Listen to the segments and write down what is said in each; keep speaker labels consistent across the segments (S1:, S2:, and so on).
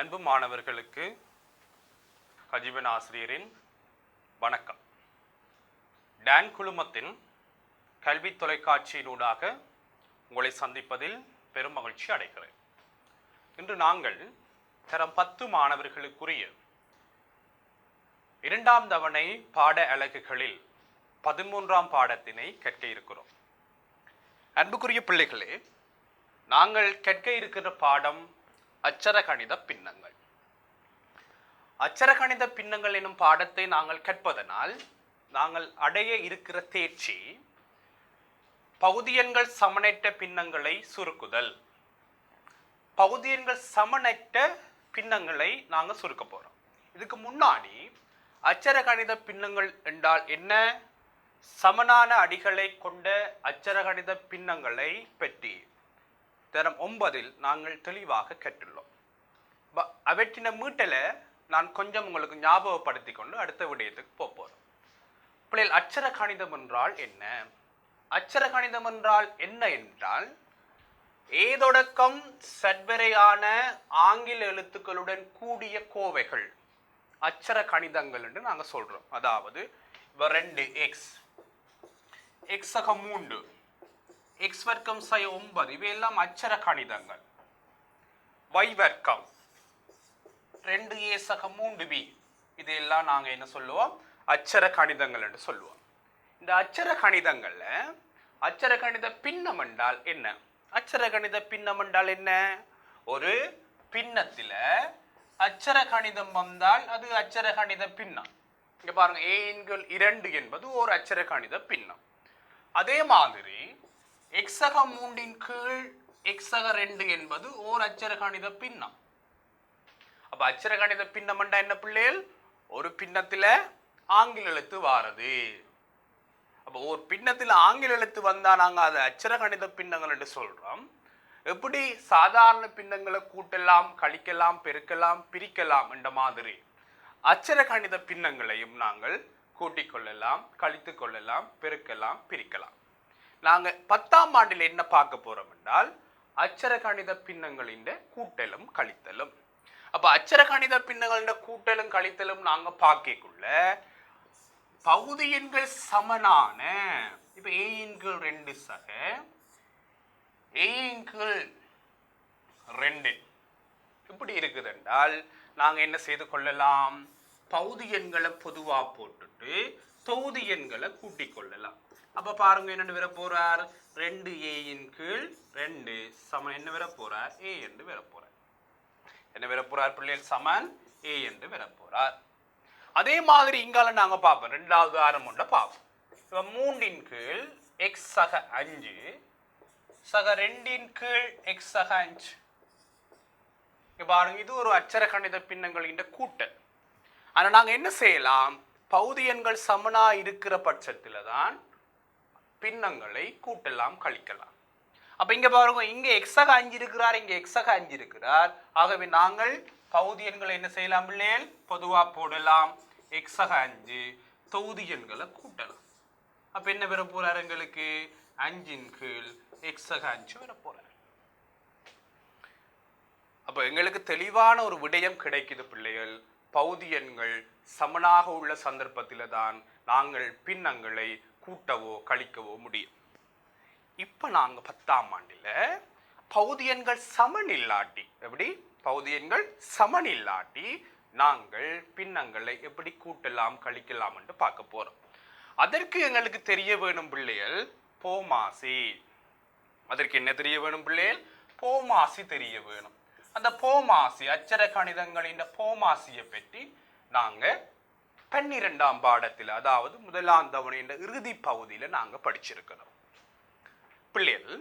S1: அன்பு மாணவர்களுக்கு கஜீவன் ஆசிரியரின் வணக்கம். டான் குழுமத்தின் கல்வி தொலைக்காட்சியினூடாக உங்களை சந்திப்பதில் பெரும் மகிழ்ச்சி அடைகிறேன். இன்று நாங்கள் தரம் 10 மாணவர்களுக்குரிய 2ஆம் தவணை பாட அலகுகளில் 13ஆம் பாடத்தினை கற்க இருக்கிறோம். அன்புக்குரிய பிள்ளைகளே, நாங்கள் கற்க இருக்கிற பாடம் அச்சர கணித பின்னங்கள். அச்சர கணித பின்னங்கள் எனும் பாடத்தை நாங்கள் கற்பதனால் நாங்கள் அடைய இருக்கிற தேர்ச்சி பகுதியன்கள் சமனற்ற பின்னங்களை சுருக்குதல். பகுதியன்கள் சமனற்ற பின்னங்களை நாங்கள் சுருக்க போறோம். இதுக்கு முன்னாடி அச்சர கணித பின்னங்கள் என்றால் என்ன, சமனான அடிகளை கொண்ட அச்சர கணித பின்னங்களை பற்றி தரம் 9 நாங்கள் தெளிவாக கற்றுள்ளோம். அவற்றின மீட்டலை நான் கொஞ்சம் உங்களுக்கு ஞாபகப்படுத்தி கொண்டு அடுத்த விடயத்துக்கு போறோம். பிள்ளைகள், அச்சர கணிதம் என்றால் என்ன? அச்சர கணிதம் என்றால் என்ன என்றால், ஏதொடக்கம் சட்வரையான ஆங்கில எழுத்துக்களுடன் கூடிய கோவைகள் அச்சர கணிதங்கள் என்று நாங்கள் சொல்றோம். அதாவது 2x, x சக 3, x வர்க்கம் சய 9, இவையெல்லாம் அச்சர கணிதங்கள். y வர்க்கம் 2a சக 3b, இதெல்லாம் நாங்கள் என்ன சொல்லுவோம்? அச்சர கணிதங்கள் என்று சொல்லுவோம். இந்த அச்சர கணிதங்கள்ல அச்சர கணித பின்னம் என்றால் என்ன? அச்சர கணித பின்னம் என்றால் என்ன? ஒரு பின்னத்தில அச்சர கணிதம் வந்தால் அது அச்சர கணித பின்னம். இங்க பாருங்க, a/2 என்பது ஒரு அச்சர கணித பின்னம். அதே மாதிரி x சக 3 கீழ் x சக 2 என்பது ஓர் அச்சர கணித பின்னம். அப்ப அச்சர கணித பின்னம் என்றா என்ன பிள்ளைகள்? ஒரு பின்னத்தில ஆங்கில எழுத்து வாரது. அப்ப ஒரு பின்னத்தில் ஆங்கில எழுத்து வந்தா நாங்க அதை அச்சர கணித பின்னங்கள் என்று சொல்றோம். எப்படி சாதாரண பின்னங்களை கூட்டலாம், கழிக்கலாம், பெருக்கலாம், பிரிக்கலாம் என்ற மாதிரி அச்சர கணித பின்னங்களையும் நாங்கள் கூட்டிக் கொள்ளலாம், கழித்து கொள்ளலாம், பெருக்கலாம், பிரிக்கலாம். நாங்க 10ஆம் ஆண்டில் என்ன பார்க்க போறோம் என்றால் அச்சர கணித பின்னங்களின் கூட்டலும் கழித்தலும். அப்ப அச்சர கணித பின்னங்களின் கூட்டலும் கழித்தலும் நாங்க பார்க்கக்குள்ள பகுதி எண்கள் சமனான, இப்ப a/2 சக a/2 இப்படி இருக்குது என்றால் நாங்க என்ன செய்து கொள்ளலாம்? பகுதி எண்களை பொதுவா போட்டுட்டு தொகுதி எண்களை கூட்டிக் கொள்ளலாம். அப்ப பாருங்க, என்ன வர போறார்? 2a/2 சமன் என்ன வர போறார்? a என்று வர போறார். என்ன வர போறார் பிள்ளைகள்? சமன் a என்று வர போறார். அதே மாதிரி இங்கால நாங்க பார்ப்போம். 2வது ஆரம் ஒன்றை பார்ப்போம். 3 கீழ் x சக 5 சக 2 கீழ் x சக 5. பாருங்க, இது ஒரு அச்சர கணித பின்னங்களின் கூட்டல். ஆனா நாங்க என்ன செய்யலாம்? பகுதி எண்கள் சமனா இருக்கிற பட்சத்துல தான் பின்னங்களை கூட்டலாம், கழிக்கலாம். அப்ப இங்க பாருங்க, இங்க x சக 5 இருக்கிறார், இங்க x சக 5 இருக்கிறார். ஆகவே நாங்கள் பகுதி எண்களை என்ன செய்யலாம் பிள்ளைகள்? பொதுவா போடலாம். x சக 5 தொகுதி எண்களை கூட்டலாம். அப்ப என்ன வர போறார்? எங்களுக்கு 5 கீழ் x சக 5 வர போறார். அப்ப எங்களுக்கு தெளிவான ஒரு விடயம் கிடைக்குது பிள்ளைகள். பகுதி எண்கள் சமனாக உள்ள சந்தர்ப்பத்தில தான் நாங்கள் பின்னங்களை கூட்டவோ கழிக்கவோ முடியும். இப்ப நாங்க 10ஆம் ஆண்டில பகுதி எண்கள் சமன் இல்லாட்டி, எப்படி பகுதி எண்கள் சமன் இல்லாட்டி நாங்கள் பின்னங்களை எப்படி கூட்டலாம், கழிக்கலாம் என்று பார்க்க போறோம். அதற்கு எங்களுக்கு தெரிய வேணும் பிள்ளைகள் போமாசி. அதற்கு என்ன தெரிய வேணும் பிள்ளைகள்? போமாசி தெரிய வேணும். அந்த போமாசி, அச்சர கணிதங்களின் போமாசியை பற்றி நாங்க 12ஆம் பாடத்தில், அதாவது 1ஆம் தவணையின் இறுதி பகுதியில நாங்க படிச்சிருக்கிறோம். பிள்ளைகள்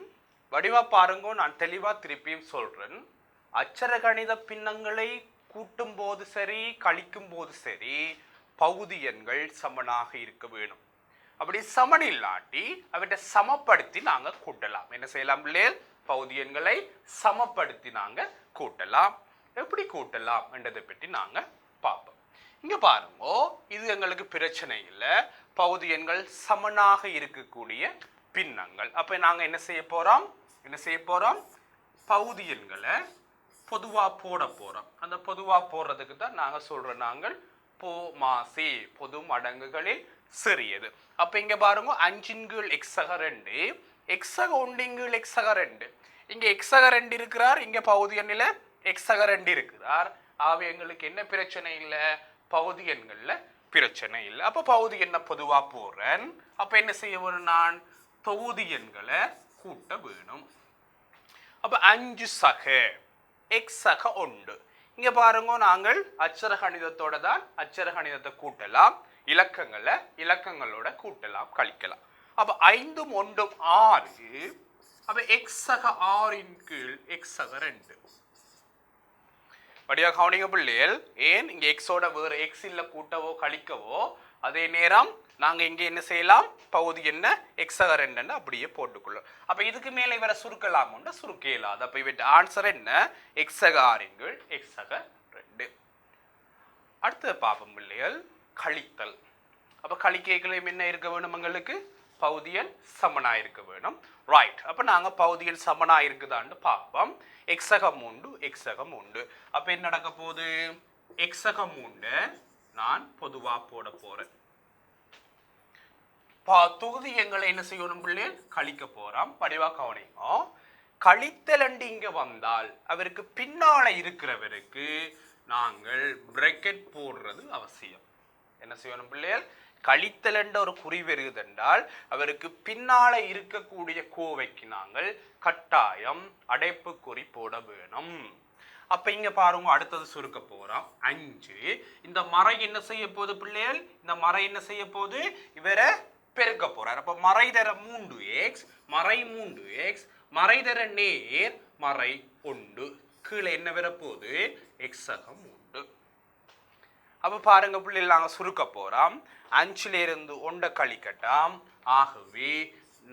S1: வடிவா பாருங்க, நான் தெளிவா திருப்பியும் சொல்றேன். அச்சர கணித பின்னங்களை கூட்டும் போது சரி, கழிக்கும் போது சரி, பகுதி எண்கள் சமனாக இருக்க வேணும். அப்படி சமன் இல்லாட்டி அவற்றை சமப்படுத்தி நாங்க கூட்டலாம். என்ன செய்யலாம் பிள்ளைகள்? பகுதி எண்களை சமப்படுத்தி நாங்க கூட்டலாம். எப்படி கூட்டலாம் என்றதை பற்றி நாங்க பார்ப்போம். இங்க பாருங்க, இது எங்களுக்கு பிரச்சனை இல்லை. பகுதி எண்கள் சமனாக இருக்கக்கூடிய பின்னங்கள். அப்ப நாங்க என்ன செய்ய போறோம்? பகுதி எண்களை பொதுவா போட போறோம். அந்த பொதுவா போடுறதுக்கு தான் நாங்க சொல்றோம் நாங்கள் போமாசி பொது மடங்குகளில் சிறியது. அப்ப இங்க பாருங்க 5 எக்ஸக 2 எக்ஸக 1 எக்ஸக 2 இங்க எக்ஸக 2 இருக்கிறார், இங்க பகுதி எண்ணில எக்ஸக 2 இருக்கிறார். ஆக எங்களுக்கு என்ன பிரச்சனை இல்லை, பகுதி எண்கள்ல பிரச்சனை இல்லை. அப்ப பகுதி எண்ண பொதுவா போறேன். அப்ப என்ன செய்ய வேணும், நான் தொகுதி எண்களை கூட்ட வேணும். அப்ப 5 சக எக்ஸ் சக 1 இங்க பாருங்க, நாங்கள் அச்சர கணிதத்தோட தான் அச்சர கணிதத்தை கூட்டலாம், இலக்கங்களோட கூட்டலாம், கழிக்கலாம். அப்ப 5 1 6. அப்ப எக்ஸ் சக 6 கீழ் எக்ஸ் சக 2. படியா கவனிங்க பிள்ளைகள். ஏன் இங்க எக்ஸோட வேற எக்ஸ் இல்ல கூட்டவோ கழிக்கவோ, அதே நேரம் நாங்க இங்க என்ன செய்யலாம், பகுதி என்ன எக்ஸக 2 அப்படியே போட்டுக்கொள்ளும். அப்ப இதுக்கு மேல இவரை சுருக்கலாம், சுருக்க இயலாது. அப்ப இவற்ற ஆன்சர் என்ன, எக்ஸக 6 எக்ஸக 2. அடுத்து பார்ப்போம் பிள்ளைகள், கழித்தல். அப்ப கழிக்கைகளும் என்ன இருக்க வேணும், எங்களுக்கு பகுதியன் சமனா இருக்க வேணும். ரைட். அப்ப நாங்க பகுதியன் சமனா இருக்குதான்னு பார்ப்போம். எக்ஸக 3 எக்ஸக 3. அப்ப என்ன நடக்க போகுது, எக்ஸக 3 நான் பொதுவா போட போறேன். தொகுதி எங்களை என்ன செய்யணும் பிள்ளைகள், கழிக்க போறோம். படிவா கவனிங்க. கழித்தல் இங்க வந்தால் அவருக்கு பின்னால இருக்கிறவருக்கு நாங்கள் பிரக்கெட் போடுறது அவசியம். என்ன செய்யணும் பிள்ளைகள், கழித்தல் என்ற ஒரு குறி வருகிறது என்றால் அவருக்கு பின்னால இருக்கக்கூடிய கோவைக்கு நாங்கள் கட்டாயம் அடைப்பு குறி போட வேணும். அப்ப இங்க பாருங்க, அடுத்தது சுருக்க போறோம். 5 இந்த மறை என்ன செய்ய போகுது பிள்ளைகள், இந்த மறை என்ன செய்ய போகுது, இவரை பெருக்க போறார். அப்ப மறை தர 3x மறை 3x மறை தர நேர் மறை 1 கீழே என்ன வரப்போகுது, எக்ஸக 3. அப்ப பாருங்க பிள்ளைகள், நாங்க சுருக்க போறோம். 5ல இருந்து 1 கழிக்கட்டாம். ஆகவே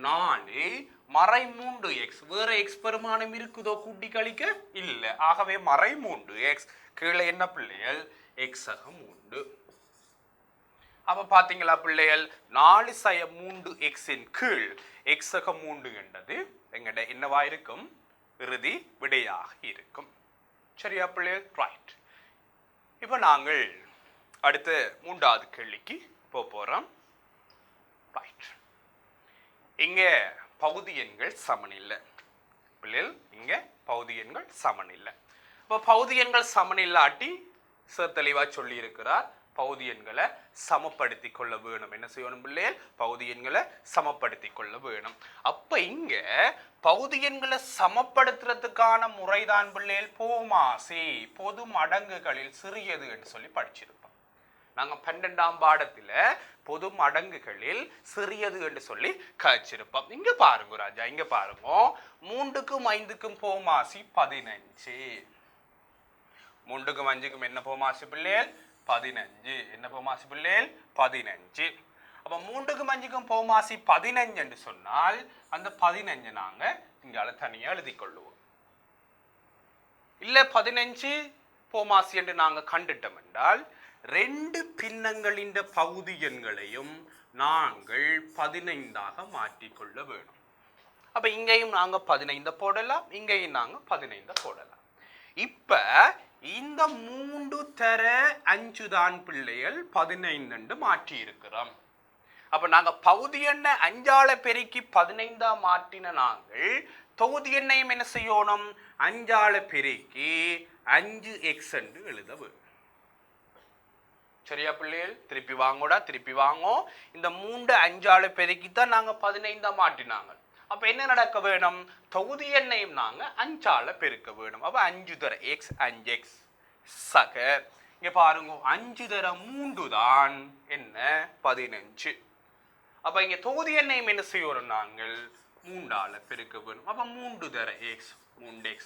S1: 4 மறை 3x வேற எக்ஸ் பெருமானம் இருக்குதோ கூட்டி கழிக்க இல்ல. ஆகவே மறை 3x கீழே என்ன பிள்ளைகள், எக்ஸக 3. அப்ப பாத்தீங்களா பிள்ளைகள், 4 சய 3x கீழ் எக்ஸக 3 என்றது எங்கட என்னவா இருக்கும், இறுதி விடையாக இருக்கும். சரியா பிள்ளைகள், ரைட். இப்ப நாங்கள் அடுத்த 3வது கேள்விக்கு போறோம். ரைட். இங்க பகுதி எண்கள் சமனில்லை பிள்ளைகள், இங்க பகுதி எண்கள் சமனில்லை. இப்ப பகுதி எண்கள் சமனில்லாட்டி தெளிவா சொல்லி இருக்கிறார், பகுதி எண்களை சமப்படுத்தி கொள்ள வேணும். என்ன செய்யணும் பிள்ளைகள், பகுதி எண்களை சமப்படுத்தி கொள்ள வேணும். அப்ப இங்க பகுதி எண்களை சமப்படுத்துறதுக்கான முறைதான் பிள்ளைகள் போமாசி பொது மடங்குகளில் சிறியது என்று சொல்லி படிச்சிருப்போம். நாங்க 12ஆம் பாடத்துல பொது மடங்குகளில் சிறியது என்று சொல்லி கழிச்சிருப்போம். இங்க பாருங்க ராஜா, இங்க பாருங்க, 3க்கும் 5க்கும் போமாசி 15. 3க்கும் 5க்கும் என்ன போமாசி பிள்ளைகள், 15. என்ன போமாசி பிள்ளைகள், 15. அப்ப 3க்கும் 5க்கும் போமாசி 15 என்று சொன்னால் அந்த 15 நாங்க இங்கால தனியா எழுதி கொள்ளுவோம். இல்ல 15 போமாசி என்று நாங்க கண்டுட்டோம் என்றால் 2 பின்னங்களின் பகுதி எண்களையும் நாங்கள் 15ஆக மாற்றிக்கொள்ள வேணும். அப்ப இங்கேயும் நாங்க 15 போடலாம், இங்கேயும் நாங்க 15 போடலாம். இப்ப இந்த 3 தர 5 தான் பிள்ளைகள் 15 என்று மாற்றி இருக்கிறோம். அப்ப நாங்க பகுதி எண்ணை 5ஆல பெருக்கி 15ஆ மாற்றின நாங்கள் தொகுதி எண்ணையும் என்ன செய்யணும், 5ஆல பெருக்கி 5x என்று எழுத வேண்டும். சரியா பிள்ளைகள், திருப்பி வாங்கோடா, திருப்பி வாங்கோ. இந்த 3 5ஆல பெருக்கித்தான் நாங்க 15ஆ மாற்றினாங்க. அப்ப என்ன நடக்க வேணும், தொகுதி எண்ணையும் நாங்க 5ஆல பெருக்க வேணும். அப்ப 5 தர x 5x சக இங்க பாருங்க 5 தர 3 தான் என்ன 15. அப்ப இங்க தொகுதி எண்ணையும் என்ன செய்யணும், நாங்கள் 3ஆல பெருக்க வேணும். அப்ப 3 தர x 3x.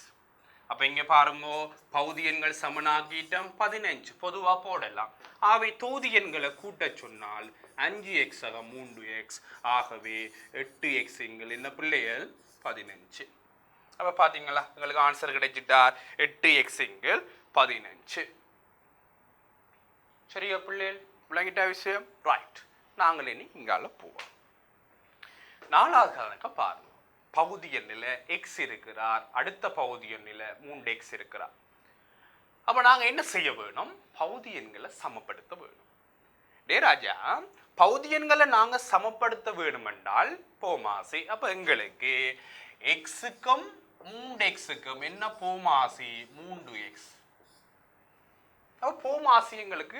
S1: அப்ப இங்க பாருங்க பகுதி எண்கள் சமனாக்கிட்டோம், 15 பொதுவா போடலாம். ஆகவே தொகுதி எண்களை கூட்ட சொன்னால் 5x 3x ஆகவே 8x எண்கள் என்ன பிள்ளைகள் 15. அப்ப பாத்தீங்களா, உங்களுக்கு ஆன்சர் கிடைச்சிட்டா 8x எண்கள் 15. சரியா பிள்ளைகள், விளங்கிட்ட விஷயம், ரைட். நாங்கள் இனி இங்கால போவோம். 4வது கணக்க பாருங்க. பகுதி எண்ணில் x இருக்கிறார், அடுத்த பகுதி எண்ணில் 3x இருக்கிறார். அப்ப நாங்க என்ன செய்ய வேணும்? பகுதி எண்களை சமப்படுத்த வேணும். டே ராஜா, பகுதி எண்களை நாங்க சமப்படுத்த வேணும் என்றால் போமாசி. அப்ப எங்களுக்கு எக்ஸுக்கும் 3x என்ன போமாசி? 3x. அப்ப போமாசி எங்களுக்கு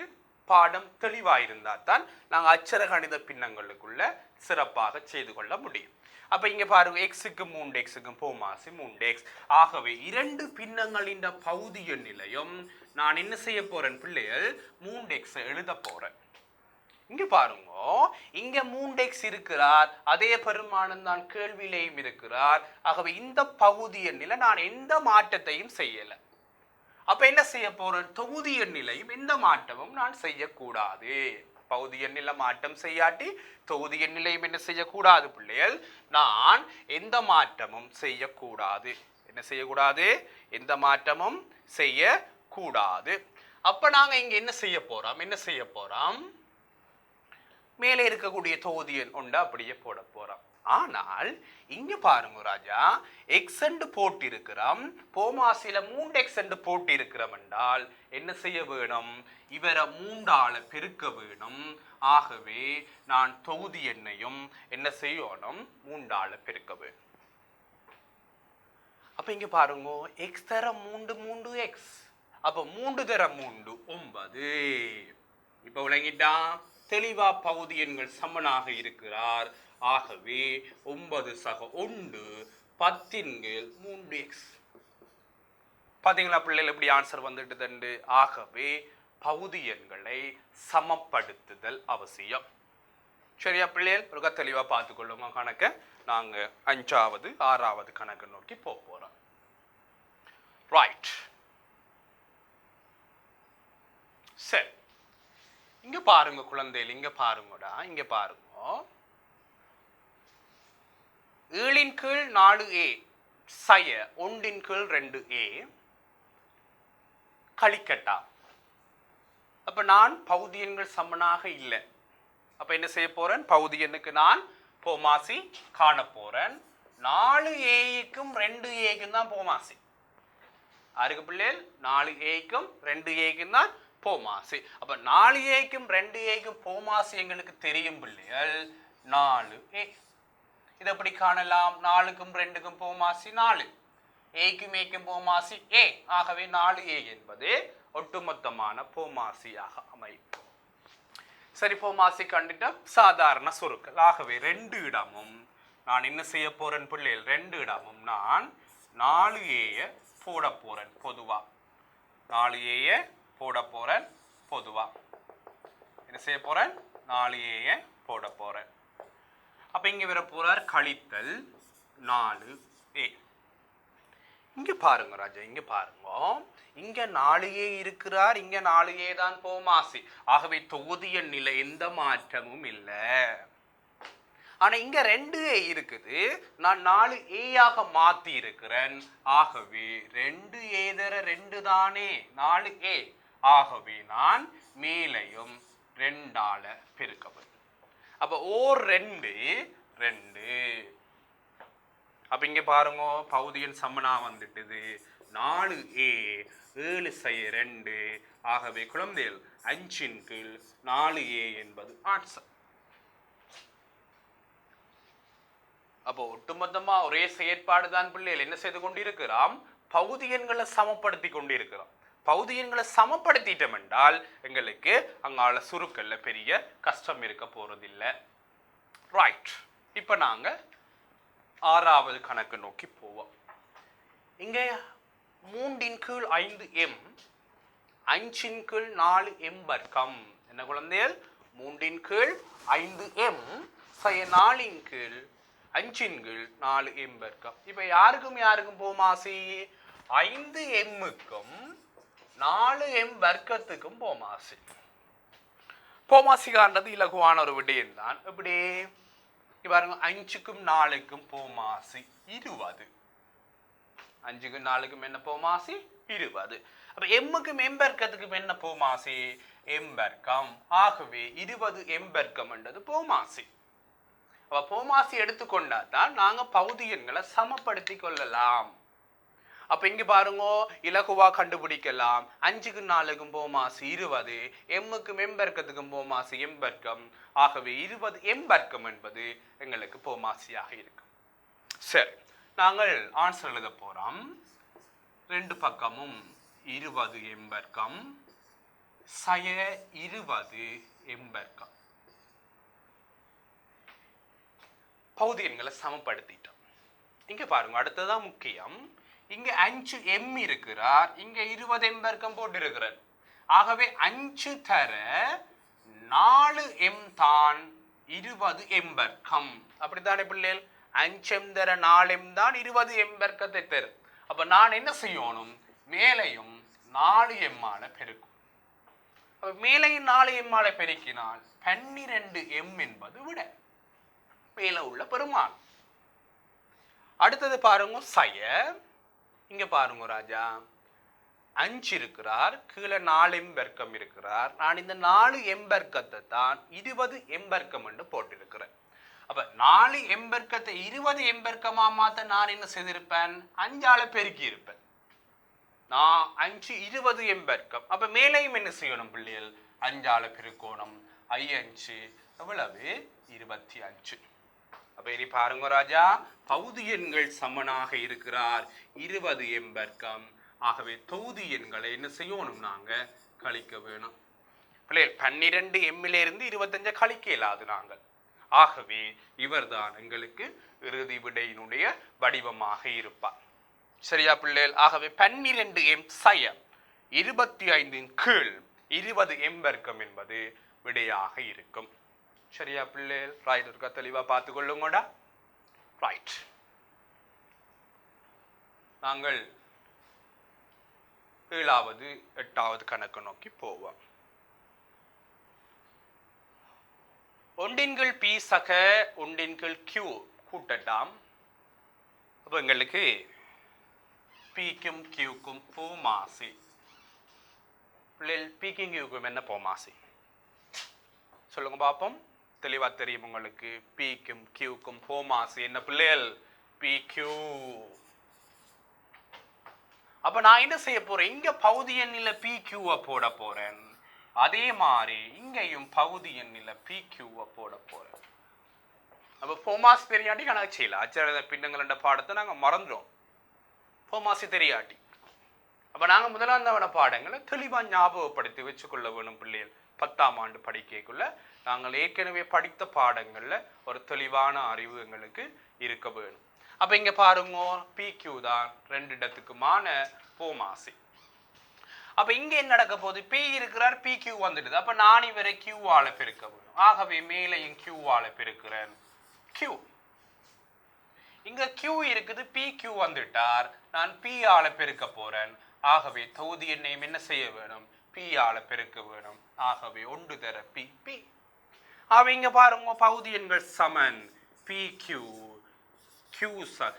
S1: பாடம் தெளிவாயிருந்தா தான் நாங்கள் அச்சர கணித பின்னங்களுக்குள்ள சிறப்பாக செய்து கொள்ள முடியும். அப்ப இங்க பாருங்க, எக்ஸுக்கு 3x போமாசி 3x. ஆகவே இரண்டு பின்னங்களின் பகுதிய நிலையம் நான் என்ன செய்ய போறேன் பிள்ளைகள்? 3x எழுத போறேன். இங்க பாருங்க, இங்க 3x இருக்கிறார், அதே பெருமானம் தான் கேள்வியிலையும் இருக்கிறார். ஆகவே இந்த பகுதிய நிலை நான் எந்த மாற்றத்தையும் செய்யல. அப்ப என்ன செய்ய போறேன்? தொகுதி எண்ணிலையும் எந்த மாற்றமும் நான் செய்யக்கூடாது. பகுதி எண்ணில மாற்றம் செய்யாட்டி தொகுதி எண்ணிலையும் என்ன செய்யக்கூடாது பிள்ளைகள்? நான் எந்த மாற்றமும் செய்யக்கூடாது. என்ன செய்யக்கூடாது? எந்த மாற்றமும் செய்யக்கூடாது. அப்ப நாங்க இங்க என்ன செய்ய போறோம்? மேலே இருக்கக்கூடிய தொகுதி எண் ஒன்று அப்படியே போட போறோம். ஆனால் இங்க பாருங்க ராஜா, எக்ஸ் என்று போட்டு இருக்கிறோம், போமாசில 3x என்று போட்டு இருக்கிறோம் என்றால் என்ன செய்ய வேணும்? இவரை 3ஆல பெருக்க வேணும். ஆகவே நான் தொகுதி எண்ணையும் என்ன செய்யணும்? 3ஆல பெருக்க வேணும். அப்ப இங்க பாருங்க, எக்ஸ் தர 3x, அப்ப 3 தர 3 9. இப்ப விளங்கிட்டா? தெளிவா பகுதி எண்கள் சமனாக இருக்கிறார். ஆகவே 9 சக 1 10/3x. பாத்தீங்களா பிள்ளைகள் எப்படி ஆன்சர் வந்துட்டு? ஆகவே பகுதி எண்களை சமப்படுத்துதல் அவசியம். சரியா பிள்ளைகள்? ஒரு தெளிவா பார்த்துக்கொள்ளுங்க கணக்க. நாங்க 5வது 6வது கணக்கு நோக்கி போறோம். ரைட். சரி, இங்க பாருங்க குழந்தைகள், இங்க பாருங்கடா, இங்க பாருங்க. 7 4a சய 1 2a கழிக்கட்டா. அப்ப நான் பகுதி எண்கள் சமனாக இல்லை. அப்ப என்ன செய்ய போறேன்? பகுதி எண்ணுக்கு நான் போமாசி காண போறேன். 4aக்கும் 2aக்கும் தான் போமாசி. யாருக்கு பிள்ளைகள்? 4aக்கும் 2aக்கும் தான் போமாசி. அப்ப 4aக்கும் 2aக்கும் போமாசி எங்களுக்கு தெரியும் பிள்ளைகள், 4a. இதை எப்படி காணலாம்? 4க்கும் 2க்கும் போமாசி 4, ஏக்கும் ஏக்கும் போமாசி a. ஆகவே 4a என்பது ஒட்டுமொத்தமான போமாசியாக அமையும். சரி, போமாசி கண்டுட்ட சாதாரண சுருக்கள். ஆகவே 2 இடமும் நான் என்ன செய்ய போறேன் பிள்ளைகள்? 2 இடமும் நான் 4a போட போறேன் பொதுவா. 4a போட போறேன் பொதுவா. என்ன செய்ய போறேன்? 4a போட போறேன். அப்ப இங்க வர போறார் கழித்தல் 4a. இங்க பாருங்க ராஜா, இங்க பாருங்க, இங்க 4a இருக்கிறார், இங்க 4a தான் போமாசி. ஆகவே தொகுதி எண் நிலை எந்த மாற்றமும் இல்லை. ஆனா இங்க 2a இருக்குது, நான் 4a ஆக மாத்தி இருக்கிறேன். ஆகவே 2a தர 2 தானே 4a. ஆகவே நான் மேலையும் 2ஆல பெருக்க வேண்டும். அப்ப ஓர் 2 2. அப்ப இங்க பாருங்க, பகுதியின் சமனா வந்துட்டுது. 4a 7 சய 2. ஆகவே குழந்தைகள் 5/4a என்பது ஆன்சர். அப்போ ஒட்டுமொத்தமா ஒரே செயற்பாடு தான் பிள்ளைகள் என்ன செய்து கொண்டிருக்கிறோம்? பகுதி எண்களை சமப்படுத்தி கொண்டிருக்கிறோம். பகுதி எண்களை சமப்படுத்திட்டோம் என்றால் எங்களுக்கு அங்கால சுருக்கல்ல பெரிய கஷ்டம் இருக்க போறதில்லை. ரைட். இப்ப நாங்க 6வது கணக்கு நோக்கி போவோம். இங்க 3/5m 5/4m வர்க்கம். என்ன குழந்தைகள்? 3/5m சய 4/5/4m வர்க்கம். இப்ப யாருக்கும் போமாசி? 5mக்கும் 4m வர்க்கத்துக்கும் போமாசி. போமாசி காண்றது இலகுவான ஒரு விடயம் தான். எப்படி பாருங்க, 5க்கும் 4க்கும் போமாசி 20. 5க்கும் 4க்கும் என்ன போமாசி? 20. அப்ப எம்முக்கும் எம் வர்க்கத்துக்கும் என்ன போமாசி? எம் வர்க்கம். ஆகவே 20 எம் வர்க்கம் என்றது போமாசி. அப்ப போமாசி எடுத்துக்கொண்டா தான் நாங்க பகுதி எண்களை சமப்படுத்தி கொள்ளலாம். அப்ப இங்க பாருங்க இலகுவா கண்டுபிடிக்கலாம். 5க்கு 4க்கும் போமாசு 20, எம்முக்கும் எம்பெருக்கத்துக்கும் போமாசு எம்பெருக்கம். ஆகவே 20 எம்பெருக்கம் என்பது எங்களுக்கு போமாசியாக இருக்கும். சரி, நாங்கள் ஆன்சர் எழுத போறோம். ரெண்டு பக்கமும் 20 எம்பெருக்கம் சய 20 எம்பெருக்கம். பகுதி எண்களை சமப்படுத்திட்டோம். இங்க பாருங்க, அடுத்ததான் முக்கியம். இங்க 5 எம் இருக்கிறார், இங்க 20 எம்பெருக்கம் போட்டு இருக்கிறார். ஆகவே 5 தர 4 எம் தான் 20 எம்பெருக்கம். அப்படித்தானே பிள்ளைகள்? 5 எம் தர 4 எம் தான் 20 எம்பெருக்கத்தை தரும். அப்ப நான் என்ன செய்யணும்? மேலையும் 4 எம்மால பெருக்கும். அப்ப மேலையும் 4 எம்மால பெருக்கினால் 12 எம் என்பது விட மேல உள்ள பெருமாள். அடுத்தது பாருங்க சய. இங்க பாருங்க ராஜா, 5 இருக்கிறார், கீழே 4 எம்பெருக்கம் இருக்கிறார். நான் இந்த 4 எம்பெருக்கத்தை தான் 20 எம்பெருக்கம் என்று போட்டிருக்கிறேன். அப்ப 4 எம்பெருக்கத்தை 20 எம்பெருக்கமா மாத்த நான் என்ன செய்திருப்பேன்? 5ஆல பெருக்கி இருப்பேன். நான் 5 20 எம்பெருக்கம். அப்ப மேலையும் என்ன செய்யணும் பிள்ளைகள்? 5ஆல பெருக்கோணம். 5 எவ்வளவு? 25. அப்ப இனி பாருங்க ராஜா, பகுதி எண்கள் சமனாக இருக்கிறார், 20 எம்பெருக்கம். ஆகவே தொகுதி எண்களை என்ன செய்யணும்? நாங்க கழிக்க வேணும். பிள்ளைகள் 12 எம்மில இருந்து 25 கழிக்க இயலாது நாங்கள். ஆகவே இவர்தான் எங்களுக்கு இறுதி விடையினுடைய வடிவமாக இருப்பார். சரியா பிள்ளைகள்? ஆகவே 12 எம் சய 25 கீழ் 20 எம்பெருக்கம் என்பது விடையாக இருக்கும். சரியா பிள்ளைகள்? ரைட் இருக்கா? தெளிவா பார்த்து கொள்ளுங்கடா. ரைட், நாங்கள் 7வது 8வது கணக்கு நோக்கி போவோம். ஒன்றின்கள் பி சக ஒன்றின்கள் கியூ கூட்டட்டாம். அப்ப எங்களுக்கு பிக்கும் கியூக்கும் போமாசி. பிள்ளைகள் பிக்கும் கியூக்கும் என்ன போமாசி சொல்லுங்க பாப்போம். தெளிவா தெரியும் உங்களுக்கு? பிக்கும் கியூக்கும் போமாசி என்ன பிள்ளைகள்? B Q. அப்ப நான் என்ன செய்ய போறேன்? இங்க பகுதி எண்ணில பி கியூவை போட போறேன். அதே மாதிரி இங்கேயும் பகுதி எண்ணில பி கியூவை போட போறேன். அப்ப போமாசி தெரியாட்டி கணக்கு செய்யல. அச்சர பின்னங்கள் என்ற பாடத்தை நாங்க மறந்துடும், போமாசி தெரியாட்டி. அப்ப நாங்க முதலாந்தவன பாடங்களை தெளிவா ஞாபகப்படுத்தி வச்சுக்கொள்ள வேணும் பிள்ளைகள். 10ஆம் ஆண்டு படிக்கக்குள்ள நாங்கள் ஏற்கனவே படித்த பாடங்கள்ல ஒரு தெளிவான அறிவு எங்களுக்கு இருக்க வேணும். அப்ப இங்க பாருங்க, பி கியூ தான் 2 இடத்துக்குமான போமாசி. அப்ப இங்க என்ன நடக்க போகுது? பி இருக்கிறார், பி கியூ வந்துடுது. அப்ப நான் இவரை கியூவால பெருக்க வேணும். ஆகவே மேலையும் கியூவால பெருக்கிறேன். கியூ இங்க கியூ இருக்குது, பி கியூ வந்துட்டார், நான் பி ஆல பெருக்க போறேன். ஆகவே தொகுதி எண்ணையும் என்ன செய்ய வேணும்? பி ஆல பெருக்க வேணும். ஆகவே 1 தர பி பி. இங்க பாருங்க, பகுதி எண்கள் சமன். பி கியூ கியூ சக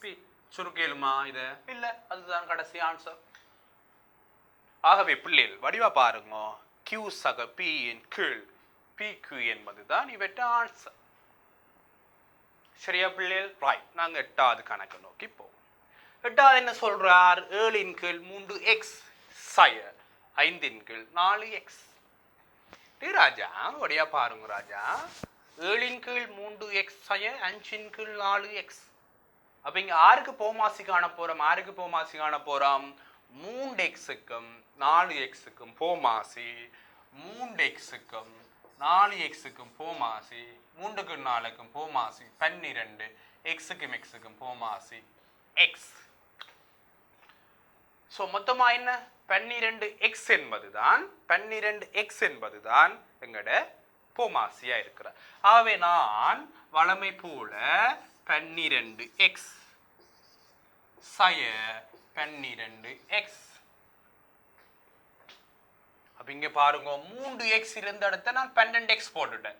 S1: பி. சுருக்கேலுமா இத? இல்ல, அதுதான் கடைசி ஆன்சர். ஆகவே பிள்ளைகள் வடிவா பாருங்க, கியூ சக பி இன் கீழ் பி கியூ என்பதுதான் இவற்ற ஆன்சர். சரியா பிள்ளைகள்? ரைட், நாங்க 8வது கணக்கு நோக்கி போவோம். 8வது என்ன சொல்றார்? 7 கீழ் 3x சய 5 கீழ் 4x. ராஜா வடியா பாருங்க ராஜா, 7 கீழ் 3x சய 5 கீழ் 4x. அப்ப இங்க ஆருக்கு போமாசி காண போறோம்? ஆருக்கு போமாசி காண போறோம்? 3xக்கும் 4xக்கும் போமாசி. 3xக்கும் 4xக்கும் போமாசி. 3க்கும் 4க்கும் போமாசி 12. xக்கும் xக்கும் போமாசி x. சோ மொத்தமா என்ன? 12x என்பதுதான் 12x என்பதுதான் எங்கட போமாசியா இருக்கிறார். ஆகவே நான் வளமை போல 12x சய 12x. அப்ப இங்க பாருங்க, 3x இருந்த இடத்த நான் 12x போட்டுட்டேன்.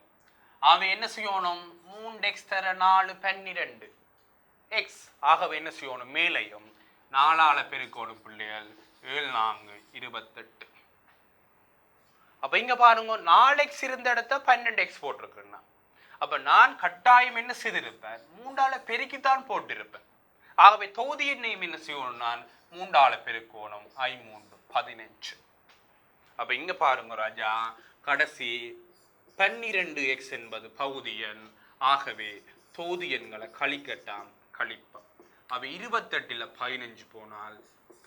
S1: அவன் என்ன செய்யணும்? 3x தர 4 12 x. ஆகவே என்ன செய்யணும்? மேலையும் 4ஆல பெருக்கணும் பிள்ளைகள். 7 4 28. அப்ப இங்க பாருங்க, 4x இருந்த இடத்த 12x போட்டிருக்கேன். அப்ப நான் கட்டாயம் என்ன செய்திருப்பேன்? 3ஆல பெருக்கித்தான் போட்டிருப்பேன். ஆகவே தொகுதி எண்ணையும் என்ன செய்யணும்? நான் 3ஆல பெருக்கணும். 5 3 15. அப்ப இங்க பாருங்க ராஜா, கடைசி 12x என்பது பகுதி எண். ஆகவே தொகுதி எண்களை கழிக்கட்டாம், கழிப்போம். அப்ப 28ல் 15 போனால்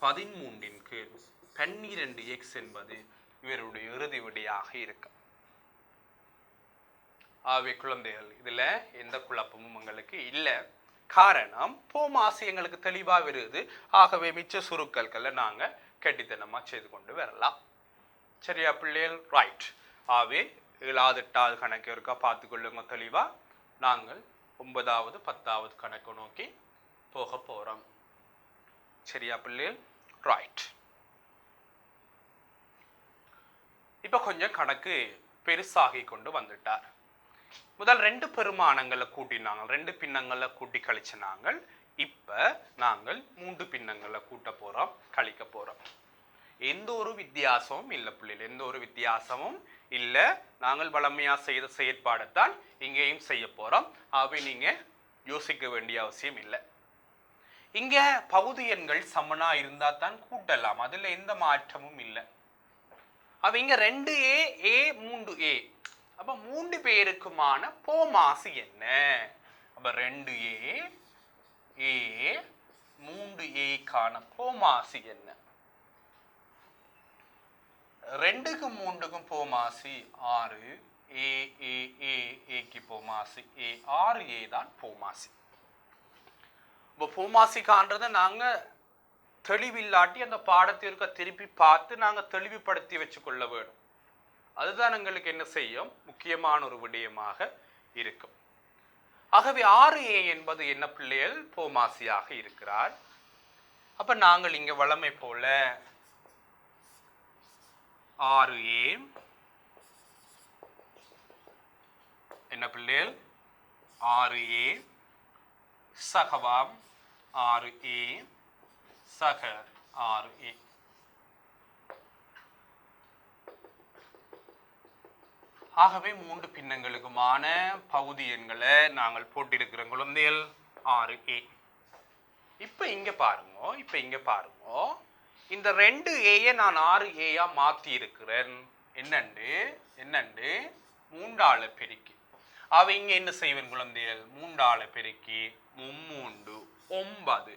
S1: 13 கீழ் 12x என்பது இவருடைய இறுதி விடையாக இருக்கும். ஆகவே குழந்தைகள், இதுல எந்த குழப்பமும் உங்களுக்கு இல்லை. காரணம் போமாசி எங்களுக்கு தெளிவா வருது. ஆகவே மிச்ச சுருக்கல்களை நாங்க கெட்டித்தனமா செய்து கொண்டு வரலாம். சரியா பிள்ளைகள்? ரைட். ஆகவே 7வது 8வது கணக்கு இருக்கா பார்த்துக்கொள்ளுங்க தெளிவா. நாங்கள் 9வது 10வது கணக்கு நோக்கி போக போறோம். சரியா பிள்ளைகள்? ரைட். இப்ப கொஞ்சம் கணக்கு பெருசாகி கொண்டு வந்துட்டார். முதல் 2 பெருமானங்களை கூட்டினாங்க, 2 பின்னங்களை கூட்டி கழிச்சினாங்க. இப்ப நாங்கள் 3 பின்னங்களை கூட்ட போறோம், கழிக்க போறோம். எந்த ஒரு வித்தியாசமும் இல்லை பிள்ளைகள், எந்த ஒரு வித்தியாசமும் இல்லை. நாங்கள் வளமையா செய்த செயற்பாடைத்தான் இங்கேயும் செய்ய போறோம். ஆகவே நீங்க யோசிக்க வேண்டிய அவசியம் இல்லை. இங்க பகுதி எண்கள் சமனா இருந்தா தான் கூட்டலாம், அதுல எந்த மாற்றமும் இல்லை. அவ இங்க 2a a 3a, அப்ப 3 பேருக்குமான போமாசி என்ன? அப்ப 2a a 3a கான போமாசி என்ன? 2க்கும் 3க்கும் போமாசி 6, a a a a போமாசி a, 6a தான் போமாசி. இப்போ போமாசி காண்றதை நாங்க தெளிவில்லாட்டி அந்த பாடத்திற்கு திருப்பி பார்த்து நாங்க தெளிவுபடுத்தி வச்சுக்கொள்ள வேண்டும். அதுதான் எங்களுக்கு என்ன செய்யும், முக்கியமான ஒரு விடயமாக இருக்கும். ஆகவே 6a என்பது என்ன பிள்ளைகள்? போமாசியாக இருக்கிறார். அப்ப நாங்கள் இங்க வளமை போல 6a என்ன பிள்ளைகள்? 6a சகவாம் 6a சக 6a. ஆகவே 3 பின்னங்களுக்குமான பகுதி எண்களை நாங்கள் போட்டிருக்கிற குழந்தைகள் 6a. இப்ப இங்க பாருங்க, இந்த 2a நான் 6a மாத்தி இருக்கிறேன். என்னண்டு 3ஆல பெருக்கி. அவ இங்க என்ன செய்வேன் குழந்தைகள்? 3ஆல பெருக்கி 3 9.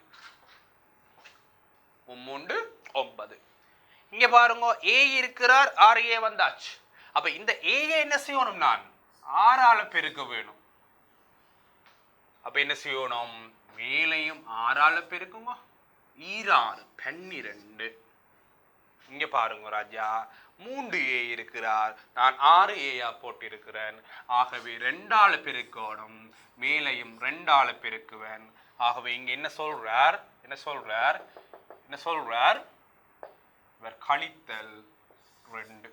S1: இங்க பாருங்க, a இருக்கிறார், 6a வந்தாச்சு. அப்ப இந்த a என்ன செய்யணும்? நான் 6ஆல பெருக்க வேணும். அப்ப என்ன செய்யணும்? மேலையும் 6ஆல பெருக்குங்க. 6 12. இங்க பாருங்க ராஜா, 3a இருக்கிறார், நான் 6a போட்டிருக்கிறேன். ஆகவே 2ஆல பெருக்கணும், மேலையும் 2ஆல பெருக்குவேன். ஆகவே இங்க என்ன சொல்றார்? இவர் கழித்தல் 2.